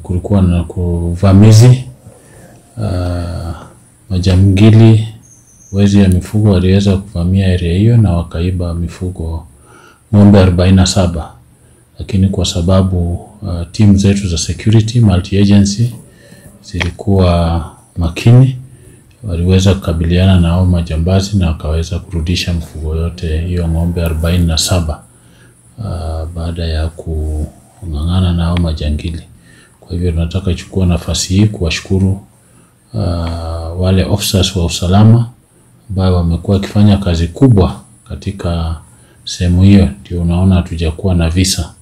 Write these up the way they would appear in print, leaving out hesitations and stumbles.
kulikuwa na kuvamizi, majangili wezi ya mifugo waliweza kuvamia area hiyo na wakaiba mifugo ng'ombe 47, lakini kwa sababu timu zetu za security multi-agency zilikuwa makini, waliweza kukabiliana na hao majambazi na wakaweza kurudisha mifugo yote hiyo ng'ombe 47 baada ya kung'ang'ana na hao majangili. Kwa hivyo tunataka chukua nafasi hii kuwashukuru wale officers wa usalama ambao wamekuwa wakifanya kazi kubwa katika sehemu hiyo. Ndio unaona hatujakuwa na visa.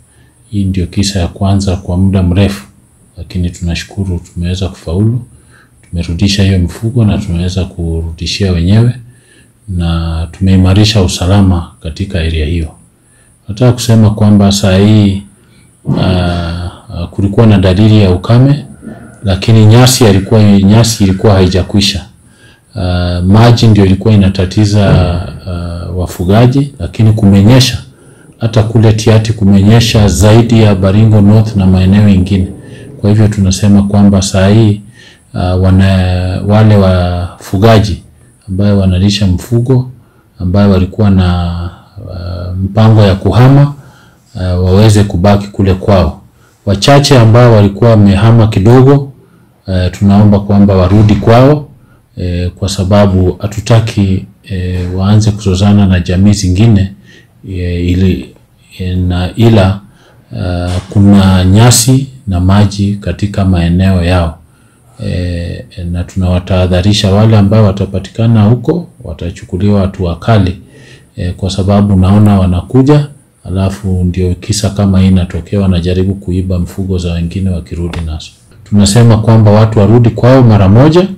Hii ndio kisa ya kwanza kwa muda mrefu, lakini tunashukuru tumeweza kufaulu. Tumerudisha hiyo mifugo na tumeweza kurudishia wenyewe na tumeimarisha usalama katika area hiyo. Nataka kusema kwamba saa hii kulikuwa na dalili ya ukame, lakini nyasi ilikuwa haijakwisha. Maji ndio ilikuwa inatatiza wafugaji, lakini kumenyesha. Hata kule Tiaty kumenyesha zaidi ya Baringo North na maeneo mengine. Kwa hivyo tunasema kwamba saa hii wale wafugaji ambao wanalisha mfugo ambao walikuwa na mpango ya kuhama waweze kubaki kule kwao. Wachache ambao walikuwa wamehama kidogo, tunaomba kwamba warudi kwao, kwa sababu hatutaki waanze kuzozana na jamii zingine, ila kuna nyasi na maji katika maeneo yao, na tunawatahadharisha wale ambao watapatikana huko watachukuliwa hatua kali, kwa sababu naona wanakuja alafu ndio kisa kama hii inatokea, wanajaribu kuiba mfugo za wengine wakirudi nazo. Tunasema kwamba watu warudi kwao mara moja,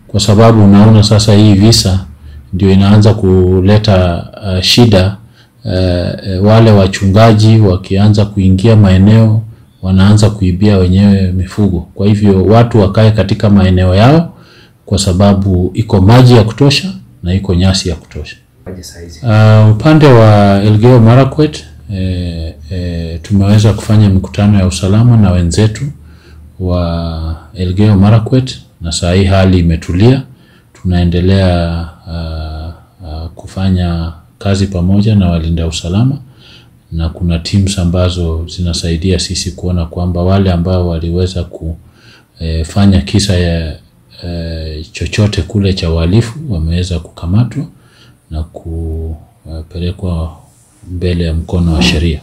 kwa sababu unaona sasa hii visa ndio inaanza kuleta shida. Wale wachungaji wakianza kuingia maeneo wanaanza kuibia wenyewe mifugo. Kwa hivyo watu wakae katika maeneo yao, kwa sababu iko maji ya kutosha na iko nyasi ya kutosha. Upande wa Elgeyo Marakwet tumeweza kufanya mikutano ya usalama na wenzetu wa Elgeyo Marakwet, na saa hii hali imetulia. Tunaendelea kufanya kazi pamoja na walinda usalama, na kuna teams ambazo zinasaidia sisi kuona kwamba wale ambao waliweza kufanya kisa ya chochote kule cha uhalifu wameweza kukamatwa na kupelekwa mbele ya mkono wa sheria.